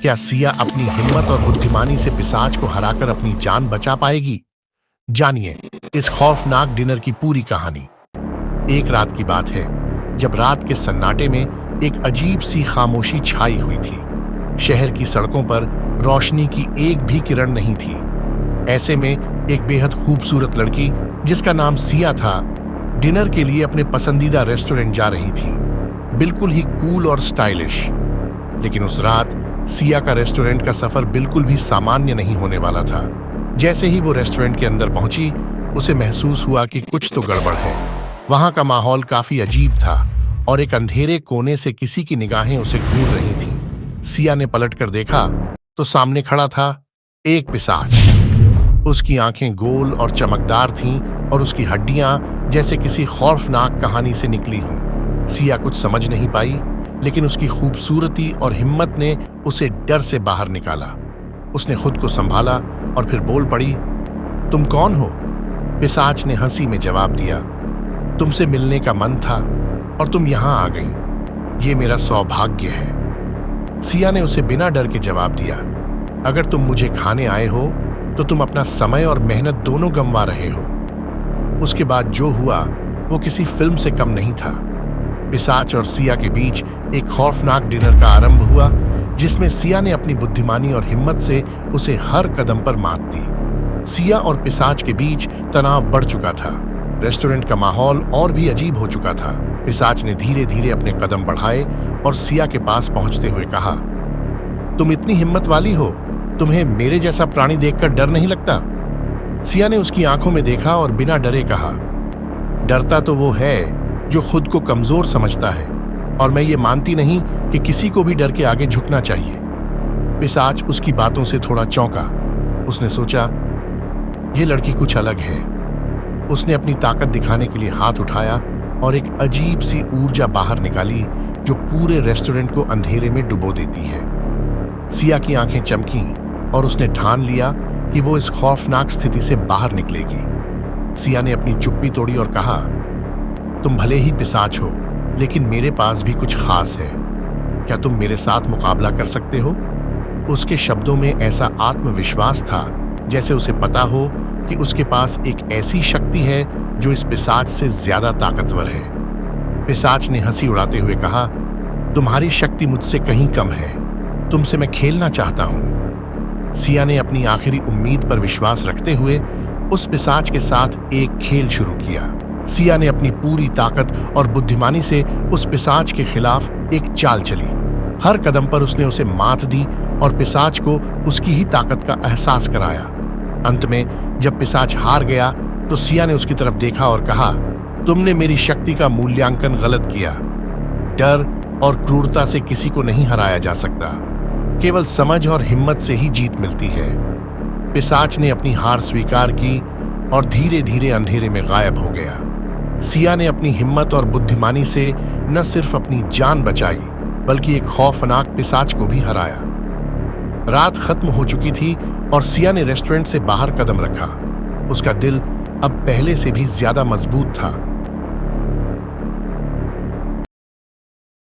क्या सिया अपनी हिम्मत और बुद्धिमानी से पिशाच को हराकर अपनी जान बचा पाएगी? जानिए इस खौफनाक डिनर की पूरी कहानी। एक रात की बात है जब रात के सन्नाटे में एक अजीब सी खामोशी छाई हुई थी। शहर की सड़कों पर रोशनी की एक भी किरण नहीं थी। ऐसे में एक बेहद खूबसूरत लड़की जिसका नाम सिया था, डिनर के लिए अपने पसंदीदा रेस्टोरेंट जा रही थी, बिल्कुल ही कूल और स्टाइलिश। लेकिन उस रात सिया का रेस्टोरेंट का सफर बिल्कुल भी सामान्य नहीं होने वाला था। जैसे ही वो रेस्टोरेंट के अंदर पहुंची, उसे महसूस हुआ कि कुछ तो गड़बड़ है। वहां का माहौल काफी अजीब था और एक अंधेरे कोने से किसी की निगाहें उसे घूर रही थीं। सिया ने पलटकर देखा तो सामने खड़ा था एक पिशाच। उसकी आंखें गोल और चमकदार थीं और उसकी हड्डियां जैसे किसी खौफनाक कहानी से निकली हों। सिया कुछ समझ नहीं पाई, लेकिन उसकी खूबसूरती और हिम्मत ने उसे डर से बाहर निकाला। उसने खुद को संभाला और फिर बोल पड़ी, तुम कौन हो? पिशाच ने हंसी में जवाब दिया, तुमसे मिलने का मन था और तुम यहां आ गई। ये मेरा सौभाग्य है। सिया ने उसे बिना डर के जवाब दिया, अगर तुम मुझे खाने आए हो तो तुम अपना समय और मेहनत दोनों गंवा रहे हो। उसके बाद जो हुआ वो किसी फिल्म से कम नहीं था। पिशाच और सिया के बीच एक खौफनाक डिनर का आरंभ हुआ, जिसमें सिया ने अपनी बुद्धिमानी और हिम्मत से उसे हर कदम पर मात दी। सिया और पिशाच के बीच तनाव बढ़ चुका था। रेस्टोरेंट का माहौल और भी अजीब हो चुका था। पिशाच ने धीरे धीरे अपने कदम बढ़ाए और सिया के पास पहुंचते हुए कहा, तुम इतनी हिम्मत वाली हो, तुम्हें मेरे जैसा प्राणी देखकर डर नहीं लगता? सिया ने उसकी आंखों में देखा और बिना डरे कहा, डरता तो वो है जो खुद को कमजोर समझता है, और मैं ये मानती नहीं कि किसी को भी डर के आगे झुकना चाहिए। पिशाच उसकी बातों से थोड़ा चौंका। उसने सोचा, ये लड़की कुछ अलग है। उसने अपनी ताकत दिखाने के लिए हाथ उठाया और एक अजीब सी ऊर्जा बाहर निकाली जो पूरे रेस्टोरेंट को अंधेरे में डुबो देती है। सिया की आंखें चमकी और उसने ठान लिया कि वो इस खौफनाक स्थिति से बाहर निकलेगी। सिया ने अपनी चुप्पी तोड़ी और कहा, तुम भले ही पिशाच हो, लेकिन मेरे पास भी कुछ खास है। क्या तुम मेरे साथ मुकाबला कर सकते हो? उसके शब्दों में ऐसा आत्मविश्वास था जैसे उसे पता हो कि उसके पास एक ऐसी शक्ति है जो इस पिशाच से ज्यादा ताकतवर है। पिशाच ने हंसी उड़ाते हुए कहा, तुम्हारी शक्ति मुझसे कहीं कम है। तुमसे मैं खेलना चाहता हूं। सिया ने अपनी आखिरी उम्मीद पर विश्वास रखते हुए उस पिशाच के साथ एक खेल शुरू किया। सिया ने अपनी पूरी ताकत और बुद्धिमानी से उस पिशाच के खिलाफ एक चाल चली। हर कदम पर उसने उसे मात दी और पिशाच को उसकी ही ताकत का एहसास कराया। अंत में जब पिशाच हार गया तो सिया ने उसकी तरफ देखा और कहा, तुमने मेरी शक्ति का मूल्यांकन गलत किया। डर और क्रूरता से किसी को नहीं हराया जा सकता, केवल समझ और हिम्मत से ही जीत मिलती है। पिशाच ने अपनी हार स्वीकार की और धीरे धीरे अंधेरे में गायब हो गया। सिया ने अपनी हिम्मत और बुद्धिमानी से न सिर्फ अपनी जान बचाई, बल्कि एक खौफनाक पिशाच को भी हराया। रात खत्म हो चुकी थी और सिया ने रेस्टोरेंट से बाहर कदम रखा। उसका दिल अब पहले से भी ज्यादा मजबूत था।